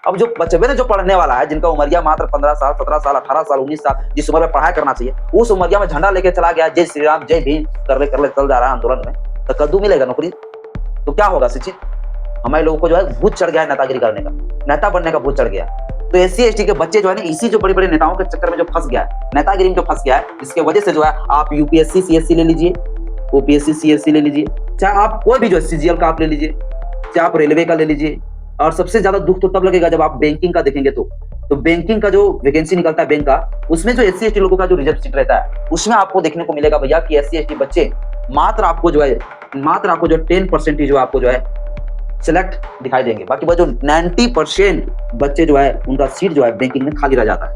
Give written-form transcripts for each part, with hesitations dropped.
अब जो बच्चे ना जो पढ़ने वाला है, जिनका उमरिया मात्र 15 साल, 17 साल, 18 साल, 19 साल, जिस उम्र में पढ़ाई करना चाहिए, उस उमरिया में झंडा लेके चला गया, जय श्री राम, जय भीम कर ले चल जा रहा है आंदोलन में, तो कद्दू मिलेगा नौकरी? तो क्या होगा शिक्षित? हमारे लोगों को जो है भूत चढ़ गया है नेतागिरी करने का, नेता बनने का भूत चढ़ गया। तो एससी एसटी के बच्चे जो है ना, इसी जो बड़े बड़े नेताओं के चक्कर में जो फंस गया है, नेतागिरी में जो फंस गया है, इसके वजह से जो है आप यूपीएससी सीएससी ले लीजिए, ओपीएससी सीएससी ले लीजिए, चाहे आप कोई भी जो सीजीएल का आप ले लीजिए, चाहे आप रेलवे का ले लीजिए, और सबसे ज्यादा दुख तो तब लगेगा जब आप बैंकिंग का देखेंगे तो बैंकिंग का जो वैकेंसी निकलता है बैंक का, उसमें जो एससी एसटी लोगों का जो रिजर्व सीट रहता है, उसमें आपको देखने को मिलेगा भैया कि एससी एसटी बच्चे मात्र आपको जो 10% जो आपको जो है सिलेक्ट दिखाई देंगे। बाकी वो जो 90% बच्चे जो है उनका सीट जो है बैंकिंग में खाली रह जाता है,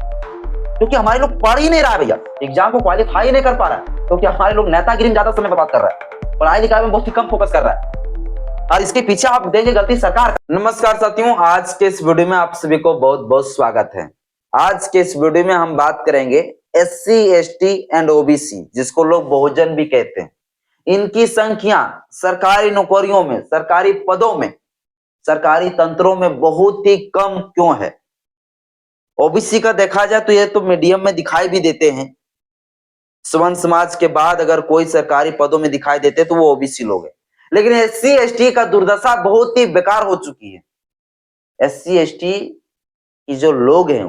क्योंकि हमारे लोग पढ़ ही नहीं रहा है भैया, एग्जाम को क्वालिफाई ही नहीं कर पा रहा है, क्योंकि हमारे लोग नेतागिरी में ज्यादा समय बर्बाद कर रहा है, पढ़ाई लिखाई में बहुत ही कम फोकस कर रहा है, और इसके पीछे आप देंगे गलती सरकार का। नमस्कार साथियों, आज के इस वीडियो में आप सभी को बहुत बहुत स्वागत है। आज के इस वीडियो में हम बात करेंगे एससी एसटी एंड ओबीसी, जिसको लोग बहुजन भी कहते हैं, इनकी संख्या सरकारी नौकरियों में, सरकारी पदों में, सरकारी तंत्रों में बहुत ही कम क्यों है? ओबीसी का देखा जाए तो ये तो मीडियम में दिखाई भी देते हैं, सवर्ण समाज के बाद अगर कोई सरकारी पदों में दिखाई देते तो वो ओबीसी लोग हैं, लेकिन एससी एसटी का दुर्दशा बहुत ही बेकार हो चुकी है। एससी एसटी की जो लोग हैं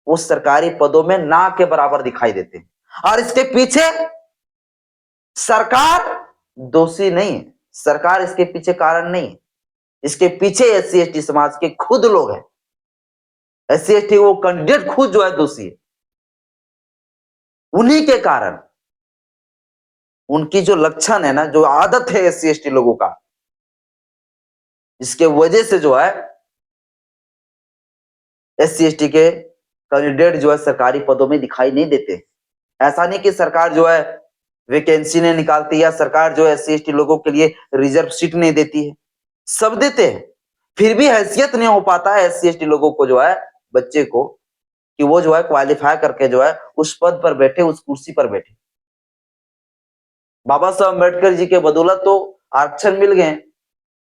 वो सरकारी पदों में ना के बराबर दिखाई देते हैं, और इसके पीछे सरकार दोषी नहीं है, सरकार इसके पीछे कारण नहीं है, इसके पीछे एससी एसटी समाज के खुद लोग हैं। एससी एसटी वो कैंडिडेट खुद जो है दोषी है, उन्हीं के कारण, उनकी जो लक्षण है ना, जो आदत है एससी एसटी लोगों का, इसके वजह से जो है एससी एसटी के कैंडिडेट जो है सरकारी पदों में दिखाई नहीं देते। ऐसा नहीं कि सरकार जो है वैकेंसी नहीं निकालती या सरकार जो है एससी एसटी लोगों के लिए रिजर्व सीट नहीं देती है, सब देते हैं, फिर भी हैसियत नहीं हो पाता है एससी एसटी लोगों को जो है, बच्चे को, कि वो जो है क्वालिफाई करके जो है उस पद पर बैठे, उस कुर्सी पर बैठे। बाबा साहब अम्बेडकर जी के बदौलत तो आरक्षण मिल गए,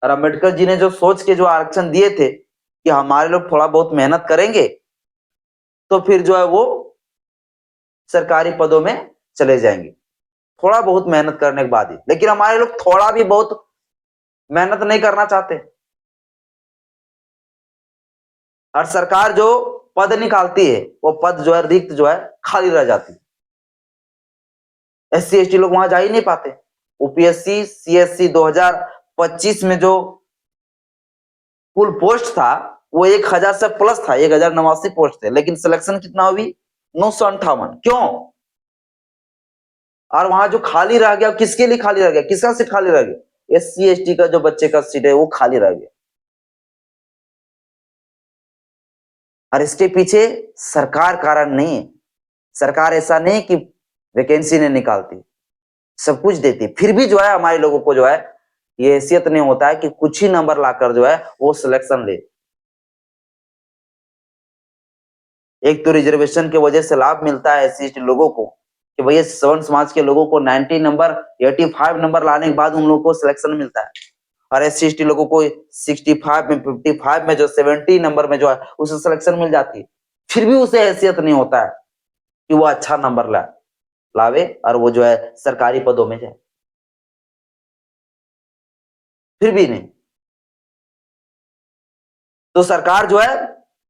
और अम्बेडकर जी ने जो सोच के जो आरक्षण दिए थे कि हमारे लोग थोड़ा बहुत मेहनत करेंगे तो फिर जो है वो सरकारी पदों में चले जाएंगे, थोड़ा बहुत मेहनत करने के बाद ही। लेकिन हमारे लोग थोड़ा भी बहुत मेहनत नहीं करना चाहते, और सरकार जो पद निकालती है वो पद जो है रिक्त जो है खाली रह जाती है, एससी एसटी लोग वहां जा ही नहीं पाते। यूपीएससी सीएससी 2025 में जो कुल पोस्ट था वो 1000 से प्लस था, 1089 पोस्ट थे, लेकिन सिलेक्शन कितना हुई? 958। क्यों? और वहां जो खाली रह गया, किसके लिए खाली रह गया? किसका सीट खाली रह गया? एससी एसटी का जो बच्चे का सीट है वो खाली रह गया, और इसके पीछे सरकार कारण नहीं है। सरकार ऐसा नहीं कि वैकेंसी नहीं निकालती, सब कुछ देती, फिर भी जो है हमारे लोगों को जो है ये हैसियत नहीं होता है कि कुछ ही नंबर लाकर जो है वो सिलेक्शन ले। एक तो रिजर्वेशन की वजह से लाभ मिलता है एससी एसटी लोगों को कि भैया सवर्ण समाज के लोगों को 90 नंबर, 85 नंबर लाने के बाद उन लोगों को सिलेक्शन मिलता है, और एससी एसटी लोगों को 65 में, 55 में, जो 70 नंबर में जो है उसे सिलेक्शन मिल जाती है, फिर भी उसे हैसियत नहीं होता है कि वो अच्छा नंबर लावे और वो जो है सरकारी पदों में जाए, फिर भी नहीं। तो सरकार जो है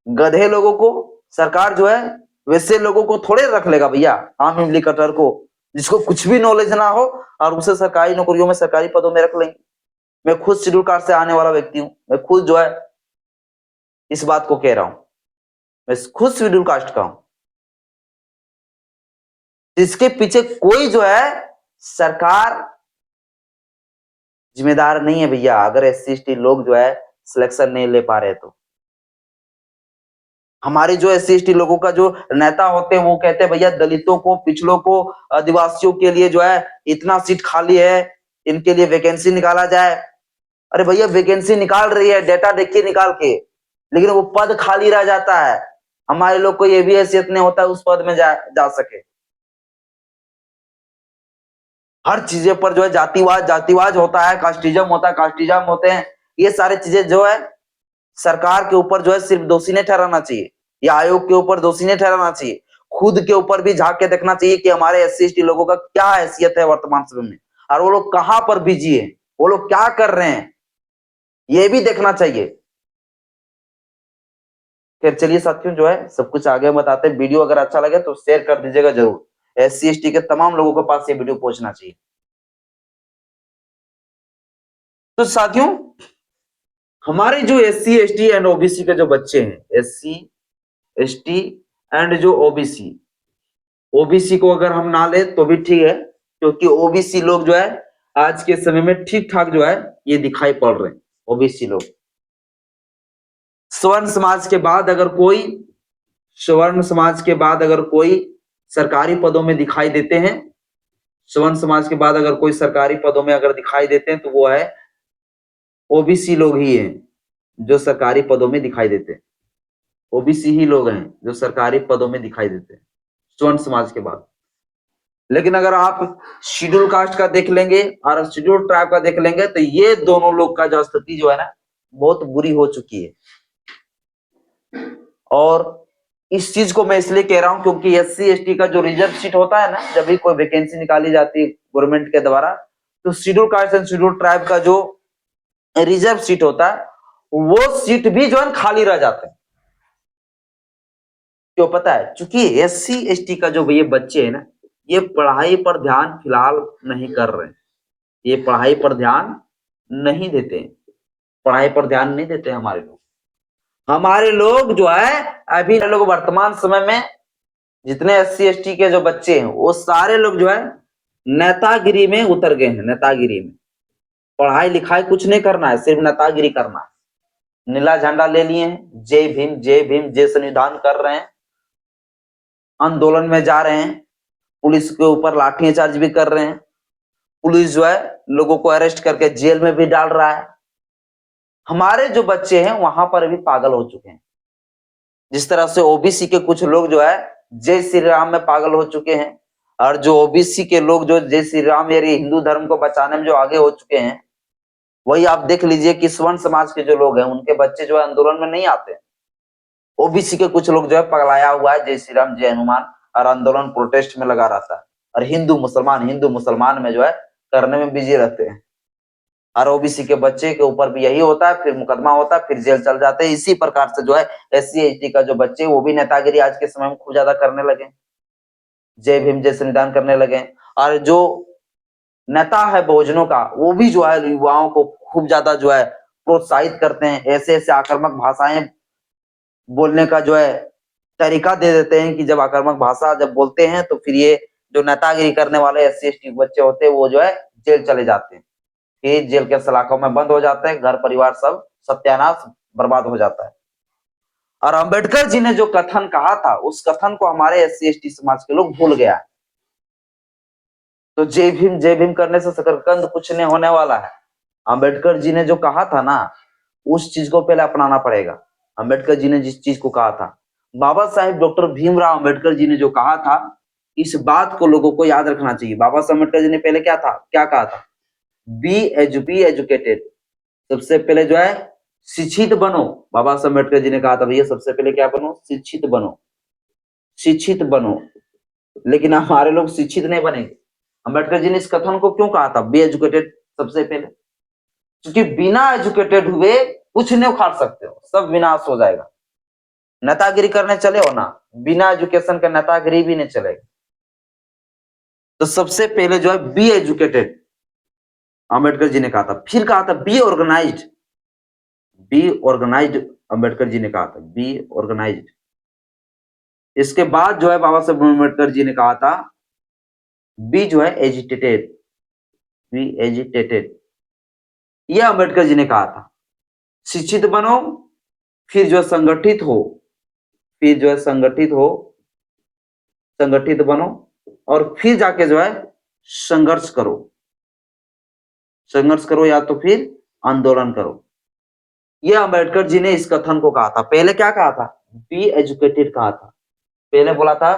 गधे लोगों को, सरकार जो है वैसे लोगों को थोड़े रख लेगा भैया, आम इमली कटर को, जिसको कुछ भी नॉलेज ना हो, और उसे सरकारी नौकरियों में, सरकारी पदों में रख लेंगे। मैं खुद शेड्यूल कास्ट से आने वाला व्यक्ति हूं, मैं खुद जो है इस बात को कह रहा हूं, मैं खुद शेड्यूल कास्ट का हूं। इसके पीछे कोई जो है सरकार जिम्मेदार नहीं है भैया, अगर एससी एसटी लोग जो है सिलेक्शन नहीं ले पा रहे तो। हमारे जो एससी एसटी लोगों का जो नेता होते हैं वो कहते हैं भैया दलितों को, पिछड़ों को, आदिवासियों के लिए जो है इतना सीट खाली है, इनके लिए वैकेंसी निकाला जाए। अरे भैया वैकेंसी निकाल रही है, डेटा देखिए निकाल के, लेकिन वो पद खाली रह जाता है, हमारे लोग को ये भी हैसियत नहीं होता है उस पद में जा सके। हर चीजें पर जो है जातिवाद होता है, कास्टिज्म होता है, कास्टिज्म होते हैं, ये सारी चीजें जो है सरकार के ऊपर जो है सिर्फ दोषी नहीं ठहराना चाहिए या आयोग के ऊपर दोषी नहीं ठहराना चाहिए, खुद के ऊपर भी झांक के देखना चाहिए कि हमारे एससी एसटी लोगों का क्या हैसियत है वर्तमान समय में, और वो लोग कहां पर बिजी है, वो लोग क्या कर रहे हैं, ये भी देखना चाहिए। फिर चलिए साथियों, जो है सब कुछ आगे बताते हैं। वीडियो अगर अच्छा लगे तो शेयर कर दीजिएगा जरूर, एससी एसटी के तमाम लोगों के पास ये वीडियो पहुंचना चाहिए। तो साथियों, हमारे जो एससी एसटी एंड ओबीसी के जो बच्चे हैं, एससी एसटी एंड जो ओबीसी, ओबीसी को अगर हम ना ले तो भी ठीक है, क्योंकि ओबीसी लोग जो है आज के समय में ठीक ठाक जो है ये दिखाई पड़ रहे हैं। ओबीसी लोग स्वर्ण समाज के बाद अगर कोई, स्वर्ण समाज के बाद अगर कोई सरकारी पदों में दिखाई देते हैं, स्वर्ण समाज के बाद अगर कोई सरकारी पदों में अगर दिखाई देते हैं तो वो है ओबीसी लोग ही हैं जो सरकारी पदों में दिखाई देते हैं। ओबीसी ही लोग हैं जो सरकारी पदों में दिखाई देते हैं स्वर्ण समाज के बाद। लेकिन अगर आप शेड्यूल कास्ट का देख लेंगे और शेड्यूल ट्राइब का देख लेंगे तो ये दोनों लोग का जो स्थिति जो है ना बहुत बुरी हो चुकी है। और इस चीज को मैं इसलिए कह रहा हूं क्योंकि एससी एसटी का जो रिजर्व सीट होता है ना, जब भी कोई वैकेंसी निकाली जाती है गवर्नमेंट के द्वारा, तो schedule caste and schedule tribe का जो रिजर्व सीट होता है वो सीट भी जो है खाली रह जाते हैं। क्यों पता है? क्योंकि एससी एसटी का जो ये बच्चे हैं ना, ये पढ़ाई पर ध्यान फिलहाल नहीं कर रहे हैं, ये पढ़ाई पर ध्यान नहीं देते हैं, पढ़ाई पर ध्यान नहीं देते हमारे लोग। हमारे लोग जो है अभी लोग वर्तमान समय में जितने एससी एसटी के जो बच्चे हैं वो सारे लोग जो है नेतागिरी में उतर गए हैं। नेतागिरी में पढ़ाई लिखाई कुछ नहीं करना है, सिर्फ नेतागिरी करना है। नीला झंडा ले लिए हैं, जय भीम जय भीम जय संविधान कर रहे हैं, आंदोलन में जा रहे हैं, पुलिस के ऊपर लाठीचार्ज भी कर रहे हैं, पुलिस जो है लोगों को अरेस्ट करके जेल में भी डाल रहा है। हमारे जो बच्चे हैं वहां पर भी पागल हो चुके हैं। जिस तरह से ओबीसी के कुछ लोग जो है जय श्री राम में पागल हो चुके हैं, और जो ओबीसी के लोग जो जय श्री राम यानी हिंदू धर्म को बचाने में जो आगे हो चुके हैं, वही आप देख लीजिए कि स्वर्ण समाज के जो लोग हैं उनके बच्चे जो है आंदोलन में नहीं आते। ओबीसी के कुछ लोग जो है पगलाया हुआ है जय श्री राम जय हनुमान और आंदोलन प्रोटेस्ट में लगा रहता है, और हिंदू मुसलमान में जो है करने में बिजी रहते हैं। और ओबीसी के बच्चे के ऊपर भी यही होता है, फिर मुकदमा होता है, फिर जेल चल जाते हैं। इसी प्रकार से जो है एससी एसटी का जो बच्चे वो भी नेतागिरी आज के समय में खूब ज्यादा करने लगे, जय भीम जय संविधान करने लगे। और जो नेता है बहुजनों का वो भी जो है युवाओं को खूब ज्यादा जो है प्रोत्साहित करते हैं, ऐसे ऐसे आक्रामक भाषाएं बोलने का जो है तरीका दे देते हैं कि जब आक्रामक भाषा जब बोलते हैं तो फिर ये जो नेतागिरी करने वाले एससी एसटी बच्चे होते हैं वो जो है जेल चले जाते हैं, फिर जेल के सलाखों में बंद हो जाते हैं, घर परिवार सब सत्यानाश बर्बाद हो जाता है। और अंबेडकर जी ने जो कथन कहा था उस कथन को हमारे एससी एसटी समाज के लोग भूल गया है। तो जय भीम करने से शकरकंद कुछ नहीं होने वाला है। अंबेडकर जी ने जो कहा था ना उस चीज को पहले अपनाना पड़ेगा। अंबेडकर जी ने जिस चीज को कहा था, बाबा साहेब डॉक्टर भीमराव अंबेडकर जी ने जो कहा था, इस बात को लोगों को याद रखना चाहिए। बाबा साहेब अम्बेडकर जी ने पहले क्या कहा था? बी एजुकेटेड, सबसे पहले जो है शिक्षित बनो। बाबा साहेब अम्बेडकर जी ने कहा था भैया सबसे पहले क्या बनो? शिक्षित बनो, शिक्षित बनो। लेकिन हमारे लोग शिक्षित नहीं बनेंगे। अम्बेडकर जी ने इस कथन को क्यों कहा था बी एजुकेटेड सबसे पहले? क्योंकि बिना एजुकेटेड हुए कुछ नहीं उखाड़ सकते हो, सब विनाश हो जाएगा। नेतागिरी करने चले हो ना, बिना एजुकेशन के नेतागिरी भी नहीं चलेगा। तो सबसे पहले जो है बी एजुकेटेड अम्बेडकर जी ने कहा था। फिर कहा था be organized, be organized Ambedkar ji ने कहा था बी ऑर्गेनाइज्ड। इसके बाद जो है बाबा साहेब अम्बेडकर जी ने कहा था बी जो है एजिटेटेड, बी एजिटेटेड। यह अम्बेडकर जी ने कहा था। शिक्षित बनो, फिर जो है संगठित हो, फिर जो है संगठित हो, संगठित बनो, और फिर जाके जो है संघर्ष करो, संघर्ष करो या तो फिर आंदोलन करो। यह अम्बेडकर जी ने इस कथन को कहा था। पहले क्या कहा था? बी एजुकेटेड कहा था। पहले बोला था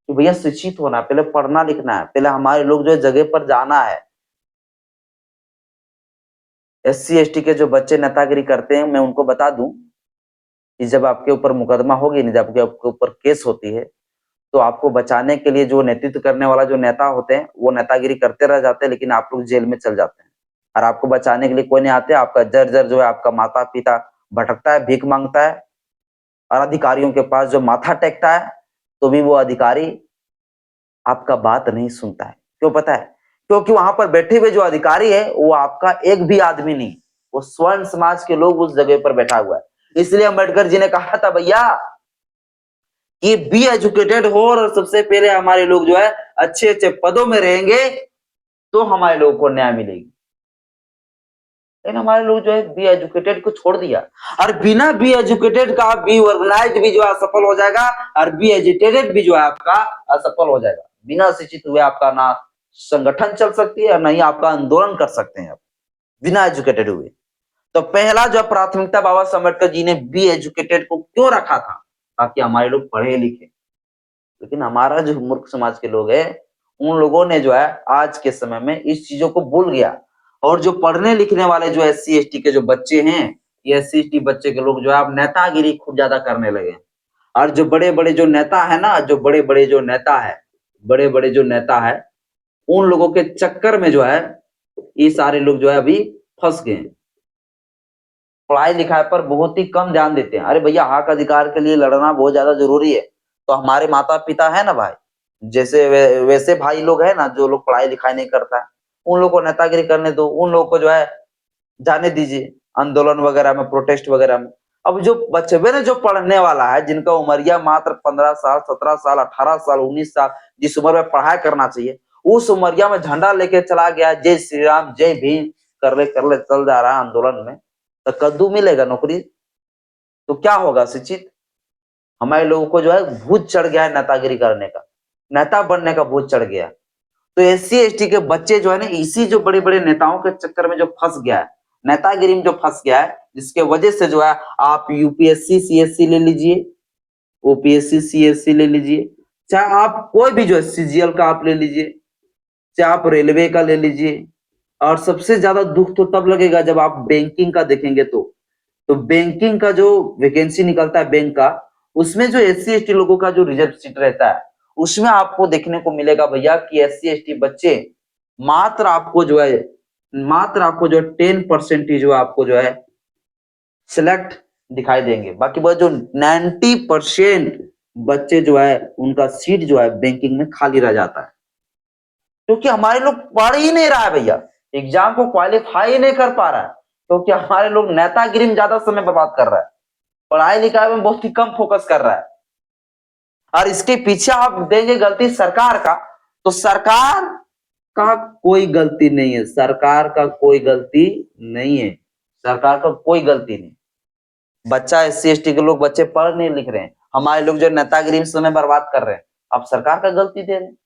कि भैया शिक्षित होना, पहले पढ़ना लिखना है, पहले हमारे लोग जो है जगह पर जाना है। एससी एसटी के जो बच्चे नेतागिरी करते हैं मैं उनको बता दूं कि जब आपके ऊपर मुकदमा होगी नहीं, जब आपके ऊपर केस होती है, तो आपको बचाने के लिए जो नेतृत्व करने वाला जो नेता होते हैं, वो नेतागिरी करते रह जाते हैं, लेकिन आप लोग जेल में चल जाते हैं और आपको बचाने के लिए कोई नहीं आते। आपका जर्जर जो है, आपका माता पिता भटकता है, भीख मांगता है और अधिकारियों के पास जो माथा टेकता है, तो भी वो अधिकारी आपका बात नहीं सुनता है। क्यों पता है? क्योंकि वहां पर बैठे हुए जो अधिकारी है, वो आपका एक भी आदमी नहीं, वो स्वर्ण समाज के लोग उस जगह पर बैठा हुआ है। इसलिए अम्बेडकर जी ने कहा था भैया कि बी एजुकेटेड हो, और सबसे पहले हमारे लोग जो है अच्छे अच्छे पदों में रहेंगे, तो हमारे लोगों को न्याय मिलेगी। लेकिन हमारे लोग जो है बी एजुकेटेड को छोड़ दिया, और बिना बी एजुकेटेड का बी ऑर्गेनाइज भी जो है असफल हो जाएगा, और बी एजुकेटेड भी जो है आपका असफल हो जाएगा। बिना शिक्षित हुए आपका ना संगठन चल सकती है और ना ही आपका आंदोलन कर सकते हैं आप, बिना एजुकेटेड हुए। तो पहला जो प्राथमिकता बाबा साहब अम्बेडकर जी ने बी एजुकेटेड को क्यों रखा था? ताकि हमारे लोग पढ़े लिखे। लेकिन हमारा जो मूर्ख समाज के लोग है, उन लोगों ने जो है आज के समय में इस चीजों को भूल गया, और जो पढ़ने लिखने वाले जो एससी एसटी के जो बच्चे हैं, ये एससी एसटी बच्चे के लोग जो है अब नेतागिरी खूब ज्यादा करने लगे हैं। और जो बड़े बड़े जो नेता है ना, जो बड़े बड़े जो नेता है, बड़े बड़े जो नेता है, उन लोगों के चक्कर में जो है ये सारे लोग जो है अभी फंस गए हैं। पढ़ाई लिखाई पर बहुत ही कम ध्यान देते हैं। अरे भैया, हक अधिकार के लिए लड़ना बहुत ज्यादा जरूरी है। तो हमारे माता पिता है ना भाई, जैसे वैसे भाई लोग है ना, जो लोग पढ़ाई लिखाई नहीं करता है, उन लोग को नेतागिरी करने दो, उन लोगों को जो है जाने दीजिए आंदोलन वगैरह में, प्रोटेस्ट वगैरह में। अब जो बच्चे ने जो पढ़ने वाला है, जिनका उमरिया मात्र 15 साल, 17 साल, 18 साल, 19 साल, जिस उम्र में पढ़ाई करना चाहिए, उस उमरिया में झंडा लेके चला गया, जय श्री राम जय भीम कर ले चल जा रहा है आंदोलन में, तो कद्दू मिलेगा नौकरी? तो क्या होगा शिक्षित? हमारे लोगों को जो है भूत चढ़ गया है नेतागिरी करने का, नेता बनने का भूत चढ़ गया। तो एससी एसटी के बच्चे जो है ना, इसी जो बड़े बड़े नेताओं के चक्कर में जो फंस गया है, नेतागिरी में जो फंस गया है, जिसके वजह से जो है आप यूपीएससी सीएससी ले लीजिए, ओपीएससी सीएससी ले लीजिए, चाहे आप कोई भी जो है सीजीएल का आप ले लीजिए, चाहे आप रेलवे का ले लीजिए, और सबसे ज्यादा दुख तो तब लगेगा जब आप बैंकिंग का देखेंगे। तो बैंकिंग का जो वैकेंसी निकलता है बैंक का, उसमें जो एससी एसटी लोगों का जो रिजर्व सीट रहता है, उसमें आपको देखने को मिलेगा भैया कि एससी एसटी बच्चे मात्र आपको जो है, मात्र आपको जो 10% ही जो आपको जो है सिलेक्ट दिखाई देंगे। बाकी वो जो 90% बच्चे जो है, उनका सीट जो है बैंकिंग में खाली रह जाता है, क्योंकि हमारे लोग पढ़ ही नहीं रहा है भैया, एग्जाम को क्वालिफाई ही नहीं कर पा रहा है, क्योंकि हमारे लोग नेतागिरी में ज्यादा समय बर्बाद कर रहा है, पढ़ाई लिखाई में बहुत ही कम फोकस कर रहा है। और इसके पीछे आप देंगे गलती सरकार का, तो सरकार का कोई गलती नहीं है, सरकार का कोई गलती नहीं है, सरकार का कोई गलती नहीं। बच्चा एससी एसटी के लोग बच्चे पढ़ नहीं लिख रहे हैं, हमारे लोग जो नेतागिरी में समय बर्बाद कर रहे हैं, आप सरकार का गलती दे रहे हैं।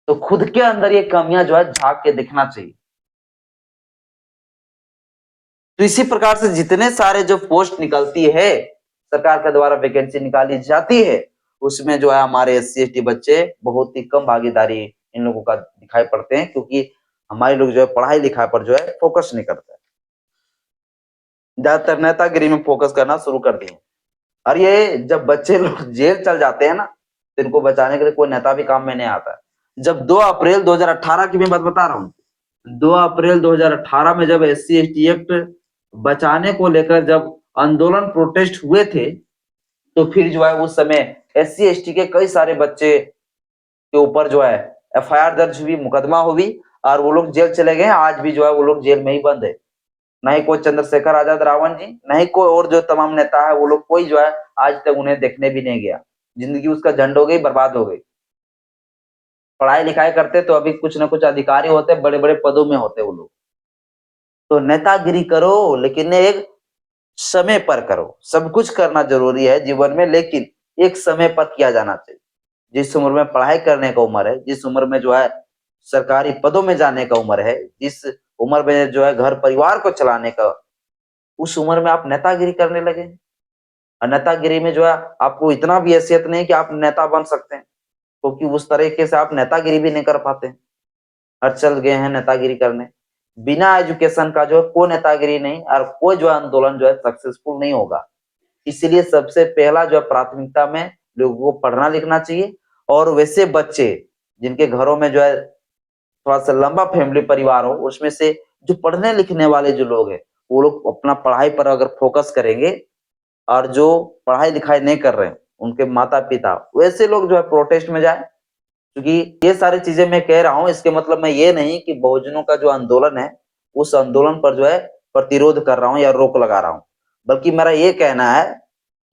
तो खुद के अंदर ये कमियां जो है झांक के देखना चाहिए। तो इसी प्रकार से जितने सारे जो पोस्ट निकलती है, सरकार के द्वारा वैकेंसी निकाली जाती है, उसमें जो है हमारे एससी एसटी बच्चे बहुत ही कम भागीदारी इन लोगों का दिखाई पड़ते हैं, क्योंकि हमारे लोग जो है पढ़ाई लिखाई पर जो है फोकस नहीं करते, ज्यादातर नेतागिरी में फोकस करना शुरू कर दिए। और ये जब बच्चे लोग जेल चल जाते हैं ना, तो इनको बचाने के लिए कोई नेता भी काम में नहीं आता। जब 2 अप्रैल 2018 की मैं बात बता रहा हूँ, 2 अप्रैल 2018 में जब एससी एसटी एक्ट बचाने को लेकर जब आंदोलन प्रोटेस्ट हुए थे, तो फिर जो है उस समय एससी एसटी के कई सारे बच्चे के ऊपर जो है एफआईआर दर्ज हुई, मुकदमा हुई, और वो लोग जेल चले गए। आज भी जो है वो लोग जेल में ही बंद है। ना ही कोई चंद्रशेखर आजाद रावण जी, ना ही कोई और जो तमाम नेता है, वो लोग कोई जो है आज तक उन्हें देखने भी नहीं गया। जिंदगी उसका झंड हो गई, बर्बाद हो गई। पढ़ाई लिखाई करते तो अभी कुछ ना कुछ अधिकारी होते, बड़े बड़े पदों में होते वो लोग। तो नेतागिरी करो, लेकिन एक समय पर करो। सब कुछ करना जरूरी है जीवन में, लेकिन एक समय पर किया जाना चाहिए। जिस उम्र में पढ़ाई करने का उम्र है, जिस उम्र में जो है सरकारी पदों में जाने का उम्र है, जिस उम्र में जो है घर परिवार को चलाने का, उस उम्र में आप नेतागिरी करने लगे। और नेतागिरी में जो है आपको इतना भी हैसियत नहीं कि आप नेता बन सकते हैं, क्योंकि उस तरीके से आप नेतागिरी भी नहीं कर पाते। हर चल गए हैं नेतागिरी करने। बिना एजुकेशन का जो है कोई नेतागिरी नहीं, और कोई जो है आंदोलन जो है सक्सेसफुल नहीं होगा। इसलिए सबसे पहला जो है प्राथमिकता में लोगों को पढ़ना लिखना चाहिए। और वैसे बच्चे जिनके घरों में जो है थोड़ा सा लंबा फैमिली परिवार हो, उसमें से जो पढ़ने लिखने वाले जो लोग हैं, वो लोग अपना पढ़ाई पर अगर फोकस करेंगे, और जो पढ़ाई लिखाई नहीं कर रहे हैं उनके माता पिता, वैसे लोग जो है प्रोटेस्ट में जाए। क्योंकि ये सारी चीजें मैं कह रहा हूँ, इसके मतलब मैं ये नहीं कि बहुजनों का जो आंदोलन है उस आंदोलन पर जो है प्रतिरोध कर रहा हूँ या रोक लगा रहा हूँ, बल्कि मेरा ये कहना है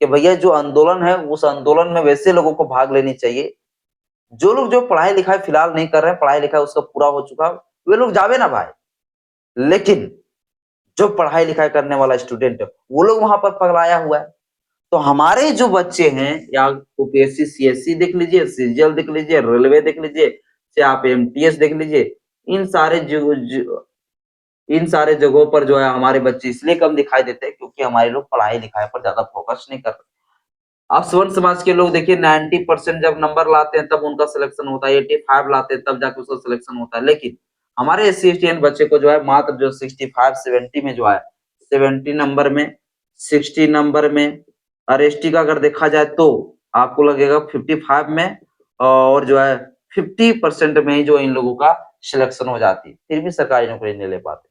कि भैया जो आंदोलन है उस आंदोलन में वैसे लोगों को भाग लेनी चाहिए जो लोग जो पढ़ाई लिखाई फिलहाल नहीं कर रहे हैं, पढ़ाई लिखाई उसका पूरा हो चुका, वे लोग जावे ना भाई। लेकिन जो पढ़ाई लिखाई करने वाला स्टूडेंट है वो लोग वहां पर पगलाया हुआ है। तो हमारे जो बच्चे हैं, या यूपीएससी सीएससी देख लीजिए, सीजीएल देख लीजिए, रेलवे देख लीजिए, चाहे आप एमटीएस देख लीजिए, इन सारे इन सारे जगहों पर जो है हमारे बच्चे इसलिए कम दिखाई देते हैं क्योंकि हमारे लोग पढ़ाई लिखाई पर ज्यादा फोकस नहीं कर रहे। आप स्वर्ण समाज के लोग देखिए 90% जब नंबर लाते हैं तब उनका सिलेक्शन होता है, 85 लाते हैं तब जाके उसका सिलेक्शन होता है। लेकिन हमारे एस सी एस टी बच्चे को जो है मात्र जो 65-70 में जो है, 70 नंबर में, 60 नंबर में, और एसटी का अगर देखा जाए तो आपको लगेगा 55 में, और जो है 50% में ही जो इन लोगों का सिलेक्शन हो जाती है, फिर भी सरकारी नौकरी नहीं ले पाते।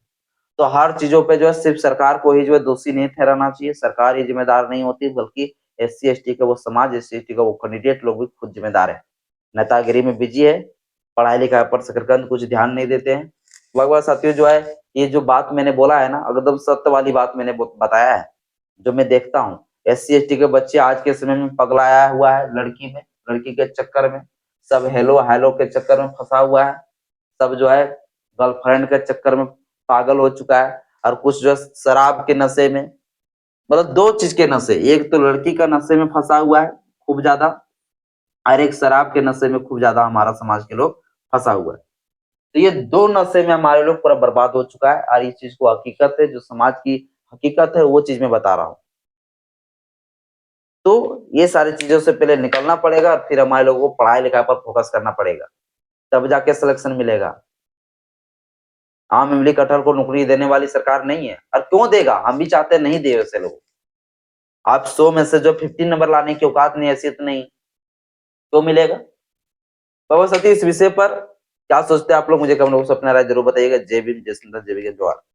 तो हर चीजों पे जो है सिर्फ सरकार को ही जो है दोषी नहीं ठहराना चाहिए, सरकार ही जिम्मेदार नहीं होती, बल्कि एस सी एस टी का वो समाज, एस सी एस टी का वो कैंडिडेट लोग भी खुद जिम्मेदार है। नेतागिरी में बिजी है, पढ़ाई लिखाई पर शकरकंद कुछ ध्यान नहीं देते हैं। वह साथियों जो है, ये जो बात मैंने बोला है ना, एकदम सत्य वाली बात मैंने बताया है। जो मैं देखता हूँ एस सी एस टी के बच्चे आज के समय में पगलाया हुआ है लड़की में, लड़की के चक्कर में, सब हेलो हेलो के चक्कर में फंसा हुआ है, सब जो है गर्लफ्रेंड के चक्कर में पागल हो चुका है, और कुछ जो है शराब के नशे में, मतलब दो चीज के नशे, एक तो लड़की का नशे में फंसा हुआ है खूब ज्यादा, और एक शराब के नशे में खूब ज्यादा हमारा समाज के लोग फंसा हुआ है। तो ये दो नशे में हमारे लोग पूरा बर्बाद हो चुका है, और इस चीज को हकीकत है, जो समाज की हकीकत है वो चीज मैं बता रहा हूँ। तो ये सारी चीजों से पहले निकलना पड़ेगा, और फिर हमारे लोगों को पढ़ाई लिखाई पर फोकस करना पड़ेगा, तब जाके सिलेक्शन मिलेगा। आम इमली कटहल को नौकरी देने वाली सरकार नहीं है, और क्यों देगा, हम भी चाहते नहीं दे वैसे लोग। आप 100 में से जो 15 नंबर लाने की औकात नहीं, हैसियत नहीं, तो मिलेगा। तो बस इस विषय पर क्या सोचते हैं आप लोग, मुझे कमेंट बॉक्स में अपना राय जरूर बताइएगा। जय भीम, जय श्री राम, जय विजय, जवाहर।